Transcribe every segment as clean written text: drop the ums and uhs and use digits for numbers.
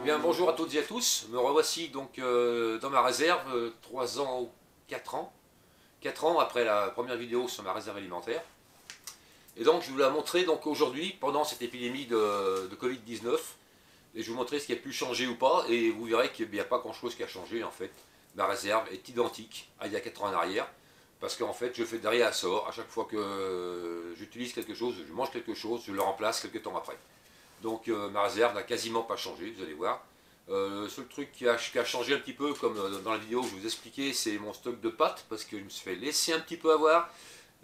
Bien, bonjour à toutes et à tous. Me revoici donc dans ma réserve, 3 ans ou 4 ans. 4 ans après la première vidéo sur ma réserve alimentaire. Et donc je vous la montrer donc aujourd'hui, pendant cette épidémie de Covid-19. Et je vais vous montrer ce qui a pu changer ou pas. Et vous verrez qu'il n'y a pas grand chose qui a changé en fait. Ma réserve est identique à il y a 4 ans en arrière. Parce qu'en fait je fais derrière à sort. À chaque fois que j'utilise quelque chose, je mange quelque chose, je le remplace quelques temps après. Donc ma réserve n'a quasiment pas changé, vous allez voir. Le seul truc qui a changé un petit peu, comme dans la vidéo que je vous expliquais, c'est mon stock de pâtes, parce que je me suis fait laisser un petit peu avoir.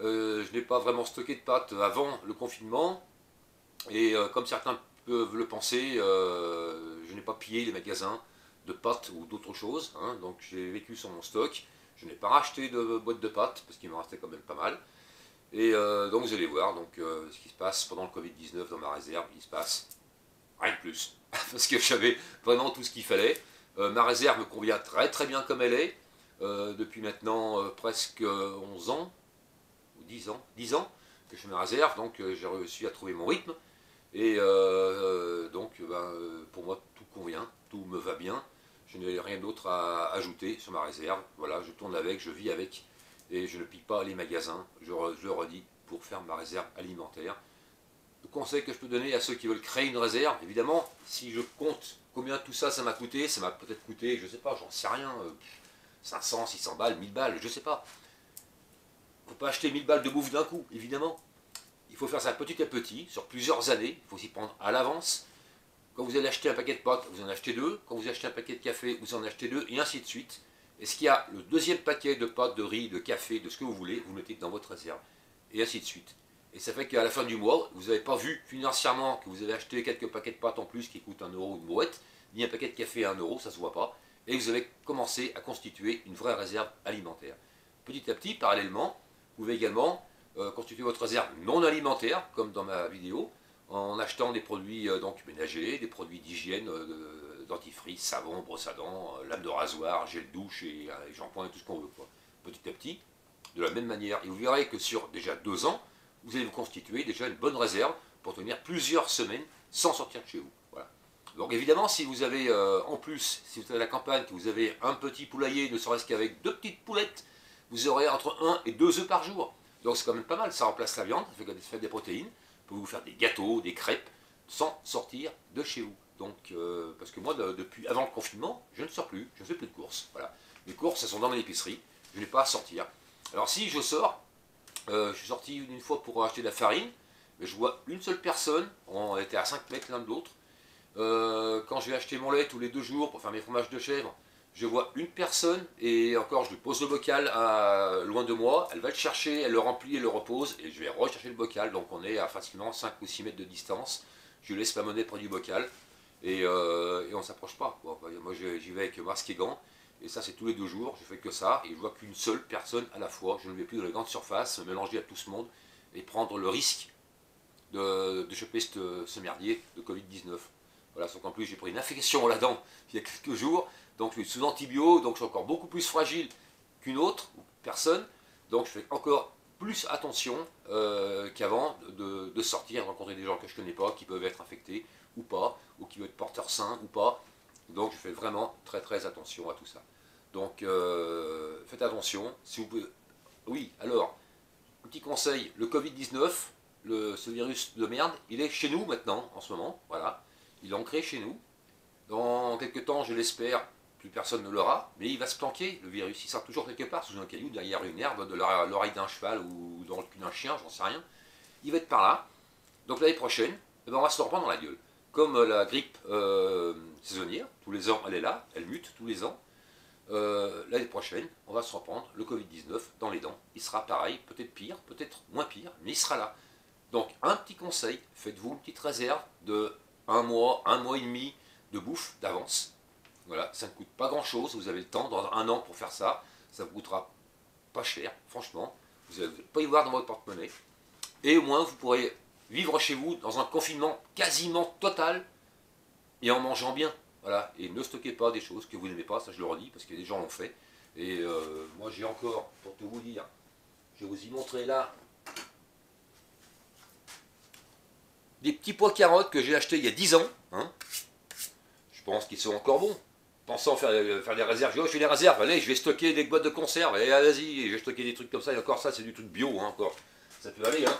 Je n'ai pas vraiment stocké de pâtes avant le confinement, et comme certains peuvent le penser, je n'ai pas pillé les magasins de pâtes ou d'autres choses, hein, donc j'ai vécu sur mon stock. Je n'ai pas racheté de boîte de pâtes, parce qu'il me restait quand même pas mal. Et donc vous allez voir donc, ce qui se passe pendant le Covid-19 dans ma réserve, il se passe rien de plus. Parce que j'avais vraiment tout ce qu'il fallait. Ma réserve me convient très très bien comme elle est. Depuis maintenant presque 11 ans, ou 10 ans que je fais ma réserve, donc j'ai réussi à trouver mon rythme. Et pour moi tout convient, tout me va bien. Je n'ai rien d'autre à ajouter sur ma réserve. Voilà, je tourne avec, je vis avec. Et je ne pique pas les magasins, je le redis, pour faire ma réserve alimentaire. Le conseil que je peux donner à ceux qui veulent créer une réserve, évidemment, si je compte combien tout ça, ça m'a coûté, ça m'a peut-être coûté, je sais pas, j'en sais rien, 500, 600 balles, 1000 balles, je sais pas. Il ne faut pas acheter 1000 balles de bouffe d'un coup, évidemment. Il faut faire ça petit à petit, sur plusieurs années, il faut s'y prendre à l'avance. Quand vous allez acheter un paquet de pâtes, vous en achetez deux. Quand vous achetez un paquet de café, vous en achetez deux, et ainsi de suite. Et ce qu'il y a, le deuxième paquet de pâtes, de riz, de café, de ce que vous voulez, vous mettez dans votre réserve. Et ainsi de suite. Et ça fait qu'à la fin du mois, vous n'avez pas vu financièrement que vous avez acheté quelques paquets de pâtes en plus qui coûtent 1 euro une boîte, ni un paquet de café à 1 euro, ça ne se voit pas. Et vous avez commencé à constituer une vraie réserve alimentaire. Petit à petit, parallèlement, vous pouvez également constituer votre réserve non alimentaire, comme dans ma vidéo, en achetant des produits donc ménagers, des produits d'hygiène, dentifrice, savon, brosse à dents, lame de rasoir, gel douche et shampoing et tout ce qu'on veut, quoi. Petit à petit, de la même manière. Et vous verrez que sur déjà 2 ans, vous allez vous constituer déjà une bonne réserve pour tenir plusieurs semaines sans sortir de chez vous. Voilà. Donc évidemment, si vous avez en plus, si vous êtes à la campagne, que vous avez un petit poulailler, ne serait-ce qu'avec 2 petites poulettes, vous aurez entre 1 et 2 œufs par jour. Donc c'est quand même pas mal, ça remplace la viande, ça fait des protéines. Vous pouvez vous faire des gâteaux, des crêpes, sans sortir de chez vous. Donc, parce que moi, depuis avant le confinement, je ne sors plus, je ne fais plus de courses. Voilà. Les courses, elles sont dans mon épicerie, je n'ai pas à sortir. Alors si je sors, je suis sorti une fois pour acheter de la farine, mais je vois une seule personne, on était à 5 mètres l'un de l'autre. Quand je vais acheter mon lait tous les 2 jours pour faire mes fromages de chèvre, je vois une personne, et encore je lui pose le bocal loin de moi, elle va le chercher, elle le remplit, elle le repose, et je vais rechercher le bocal, donc on est à facilement 5 ou 6 mètres de distance. Je laisse ma monnaie près du bocal, et on ne s'approche pas. Bon, moi j'y vais avec masque et gants, et ça c'est tous les 2 jours, je fais que ça, et je vois qu'une seule personne à la fois. Je ne vais plus dans les grandes surfaces, me mélanger à tout ce monde, et prendre le risque de choper ce merdier de Covid-19. Voilà, sauf qu'en plus j'ai pris une infection là-dedans il y a quelques jours, donc je suis sous antibio, donc je suis encore beaucoup plus fragile qu'une autre personne, donc je fais encore plus attention qu'avant de sortir, de rencontrer des gens que je ne connais pas, qui peuvent être infectés ou pas, ou qui peuvent être porteurs sains ou pas, donc je fais vraiment très très attention à tout ça. Donc faites attention, si vous pouvez... Oui, alors, petit conseil, le Covid-19, ce virus de merde, il est chez nous maintenant, en ce moment, voilà. Il est ancré chez nous. Dans quelques temps, je l'espère, plus personne ne l'aura, mais il va se planquer, le virus. Il sort toujours quelque part, sous un caillou, derrière une herbe, de l'oreille d'un cheval ou dans le cul d'un chien, j'en sais rien. Il va être par là. Donc l'année prochaine, eh ben, on va se le reprendre dans la gueule. Comme la grippe saisonnière, tous les ans elle est là, elle mute tous les ans. L'année prochaine, on va se reprendre le Covid-19 dans les dents. Il sera pareil, peut-être pire, peut-être moins pire, mais il sera là. Donc un petit conseil, faites-vous une petite réserve de 1 mois et demi de bouffe d'avance. Voilà, ça ne coûte pas grand chose, vous avez le temps, dans 1 an pour faire ça, ça vous coûtera pas cher, franchement, vous n'allez pas y voir dans votre porte-monnaie, et au moins vous pourrez vivre chez vous dans un confinement quasiment total, et en mangeant bien, voilà, et ne stockez pas des choses que vous n'aimez pas, ça je le redis, parce que des gens l'ont fait, et moi j'ai encore, pour tout vous dire, je vais vous y montrer là, des petits pois carottes que j'ai achetés il y a 10 ans, hein. Je pense qu'ils sont encore bons. Pensant faire des réserves, je fais des réserves, allez, je vais stocker des boîtes de conserve, allez, vas-y, je vais stocker des trucs comme ça, et encore ça, c'est du truc bio, hein, encore. Ça peut aller, hein.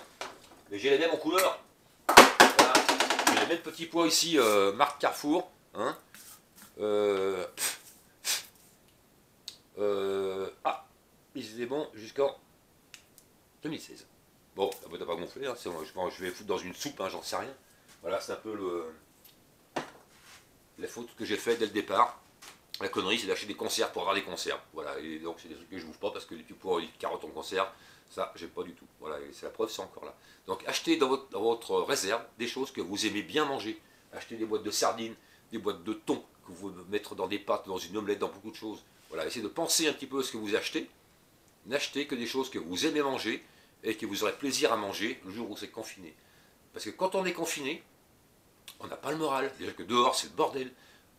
Mais j'ai les mêmes en couleur. Voilà. J'ai les mêmes petits pois ici, marque Carrefour, hein. Ah, ils étaient bons jusqu'en 2016. Bon, la boîte n'a pas gonflé, hein, je vais foutre dans une soupe, hein, j'en sais rien. Voilà, c'est un peu la faute que j'ai fait dès le départ. La connerie, c'est d'acheter des conserves pour avoir des conserves. Voilà, et donc c'est des trucs que je ne bouffe pas parce que les petits pois, les carottes en conserve, ça, j'aime pas du tout. Voilà, et c'est la preuve, c'est encore là. Donc achetez dans votre réserve des choses que vous aimez bien manger. Achetez des boîtes de sardines, des boîtes de thon que vous pouvez mettre dans des pâtes, dans une omelette, dans beaucoup de choses. Voilà, essayez de penser un petit peu à ce que vous achetez. N'achetez que des choses que vous aimez manger et que vous aurez plaisir à manger le jour où c'est confiné. Parce que quand on est confiné, on n'a pas le moral. Déjà que dehors, c'est le bordel.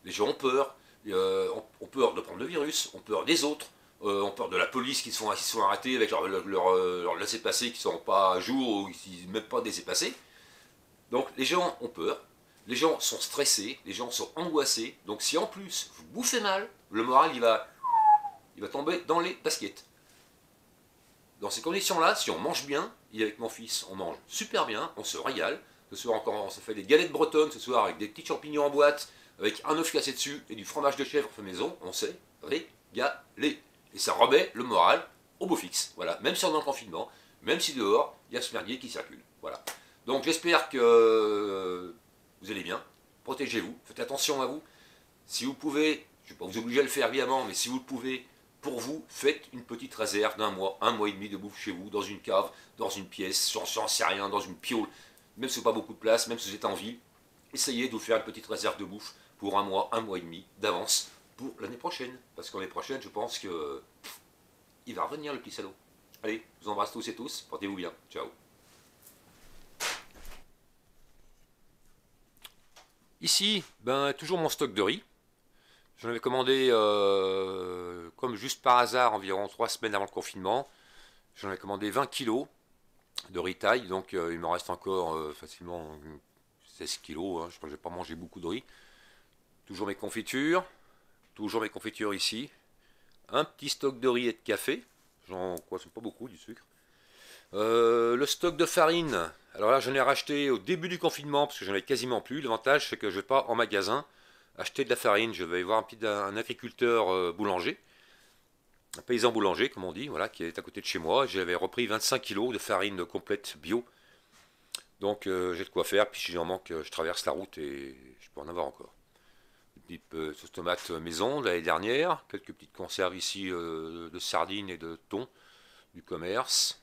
Les gens ont peur. On peur de prendre le virus, on peur des autres, on peur de la police qui sont arrêtés avec leur laissez-passer qui ne sont pas à jour ou qui même pas des laissez-passer. Donc les gens ont peur, les gens sont stressés, les gens sont angoissés. Donc si en plus vous bouffez mal, le moral il va tomber dans les baskets. Dans ces conditions-là, si on mange bien, et avec mon fils, on mange super bien, on se régale. Ce soir encore, on se fait des galettes bretonnes ce soir avec des petits champignons en boîte, avec un œuf cassé dessus et du fromage de chèvre fait maison, on s'est régalé. Et ça remet le moral au beau fixe. Voilà, même si on est en confinement, même si dehors, il y a ce merdier qui circule. Voilà. Donc j'espère que vous allez bien. Protégez-vous, faites attention à vous. Si vous pouvez, je ne vais pas vous obliger à le faire évidemment, mais si vous le pouvez, pour vous, faites une petite réserve d'un mois et demi de bouffe chez vous, dans une cave, dans une pièce, j'en sais rien, dans une piole, même si vous n'avez pas beaucoup de place, même si vous êtes en ville, essayez de vous faire une petite réserve de bouffe pour un mois et demi d'avance pour l'année prochaine. Parce que l'année prochaine, je pense que il va revenir le petit salaud. Allez, je vous embrasse tous et tous, portez-vous bien, ciao. Ici, ben, toujours mon stock de riz. J'en avais commandé, comme juste par hasard, environ 3 semaines avant le confinement. J'en avais commandé 20 kilos de riz taille, donc il me reste encore facilement 16 kilos. Hein. Je crois que je n'ai pas mangé beaucoup de riz. Toujours mes confitures ici. Un petit stock de riz et de café. J'en consomme pas beaucoup du sucre. Le stock de farine. Alors là, j'en ai racheté au début du confinement parce que j'en ai quasiment plus. L'avantage, c'est que je vais pas en magasin acheter de la farine. Je vais voir un agriculteur boulanger, un paysan boulanger, comme on dit, voilà, qui est à côté de chez moi. J'avais repris 25 kilos de farine complète bio. Donc j'ai de quoi faire. Puis si j'en manque, je traverse la route et je peux en avoir encore. Des petites sauce tomate maison de l'année dernière. Quelques petites conserves ici de sardines et de thon du commerce.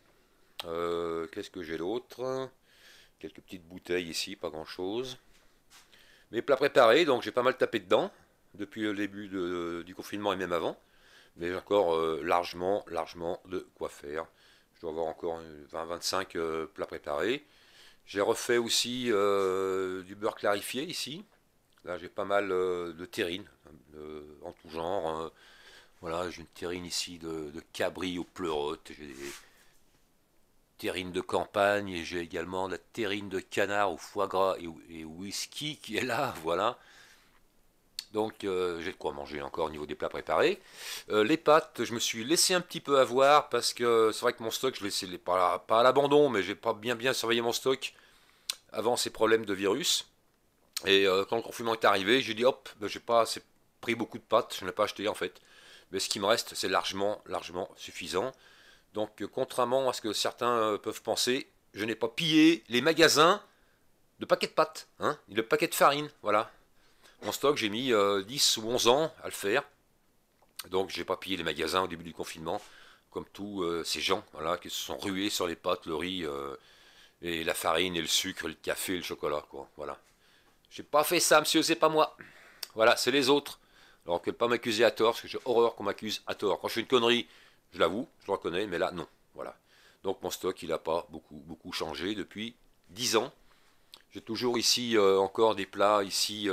Qu'est-ce que j'ai d'autre? Quelques petites bouteilles ici, pas grand chose. Mes plats préparés, donc j'ai pas mal tapé dedans depuis le début du confinement et même avant. Mais j'ai encore largement de quoi faire. Je dois avoir encore 20-25 plats préparés. J'ai refait aussi du beurre clarifié ici. Là j'ai pas mal de terrines en tout genre. Voilà, j'ai une terrine ici de cabri aux pleurotes. J'ai des terrines de campagne et j'ai également la terrine de canard au foie gras et whisky qui est là. Voilà. Donc j'ai de quoi manger encore au niveau des plats préparés. Les pâtes, je me suis laissé un petit peu avoir parce que c'est vrai que mon stock, je l'ai laissé pas à l'abandon, mais j'ai pas bien surveillé mon stock avant ces problèmes de virus. Et quand le confinement est arrivé, j'ai dit hop, ben, j'ai pas pris beaucoup de pâtes, je n'ai pas acheté en fait. Mais ce qui me reste, c'est largement suffisant. Donc contrairement à ce que certains peuvent penser, je n'ai pas pillé les magasins de paquets de pâtes, hein, ni de paquets de farine, voilà. Mon stock, j'ai mis 10 ou 11 ans à le faire. Donc j'ai pas pillé les magasins au début du confinement, comme tous ces gens voilà, qui se sont rués sur les pâtes, le riz, et la farine, et le sucre, le café, le chocolat, quoi. Voilà. J'ai pas fait ça, monsieur, c'est pas moi. Voilà, c'est les autres. Alors que pas m'accuser à tort, parce que j'ai horreur qu'on m'accuse à tort. Quand je fais une connerie, je l'avoue, je le reconnais, mais là, non. Voilà. Donc mon stock, il n'a pas beaucoup changé depuis 10 ans. J'ai toujours ici encore des plats, ici,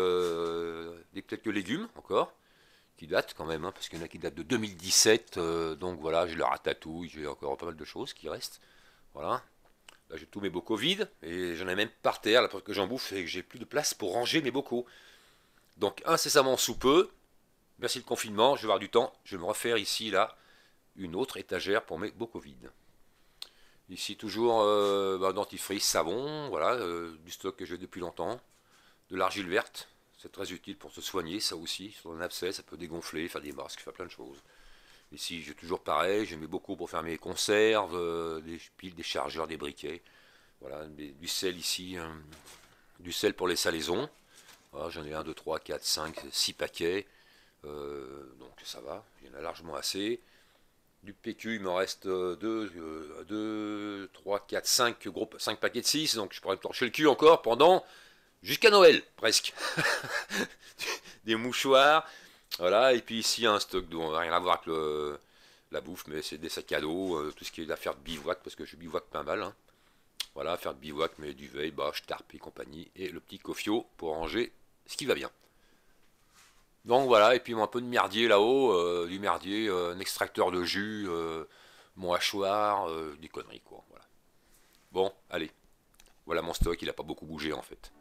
des quelques légumes encore, qui datent quand même, hein, parce qu'il y en a qui datent de 2017. Donc voilà, j'ai le ratatouille, j'ai encore pas mal de choses qui restent. Voilà. Là, j'ai tous mes bocaux vides, et j'en ai même par terre, la preuve que j'en bouffe, et que j'ai plus de place pour ranger mes bocaux. Donc incessamment sous peu, merci le confinement, je vais avoir du temps, je vais me refaire ici, là, une autre étagère pour mes bocaux vides. Ici toujours dentifrice, savon, voilà, du stock que j'ai depuis longtemps. De l'argile verte, c'est très utile pour se soigner, ça aussi. Sur un abcès, ça peut dégonfler, faire des masques, faire plein de choses. Ici, j'ai toujours pareil, j'ai mis beaucoup pour faire mes conserves, des piles, des chargeurs, des briquets. Voilà, du sel ici, du sel pour les salaisons. Voilà, j'en ai 1, 2, 3, 4, 5, 6 paquets. Donc ça va, il y en a largement assez. Du PQ, il me reste 2, 3, 4, 5 paquets de 6, donc je pourrais me torcher le cul encore pendant jusqu'à Noël, presque. Des mouchoirs, voilà, et puis ici un stock d'eau, rien à voir avec la bouffe, mais c'est des sacs à dos, tout ce qui est affaire de bivouac, parce que je bivouac pas mal, hein. Voilà, affaire de bivouac, mais duvet, bâche, tarpe et compagnie, et le petit cofio pour ranger ce qui va bien. Donc voilà, et puis un peu de merdier là-haut, du merdier, un extracteur de jus, mon hachoir, des conneries quoi, voilà. Bon, allez, voilà mon stock, il n'a pas beaucoup bougé en fait.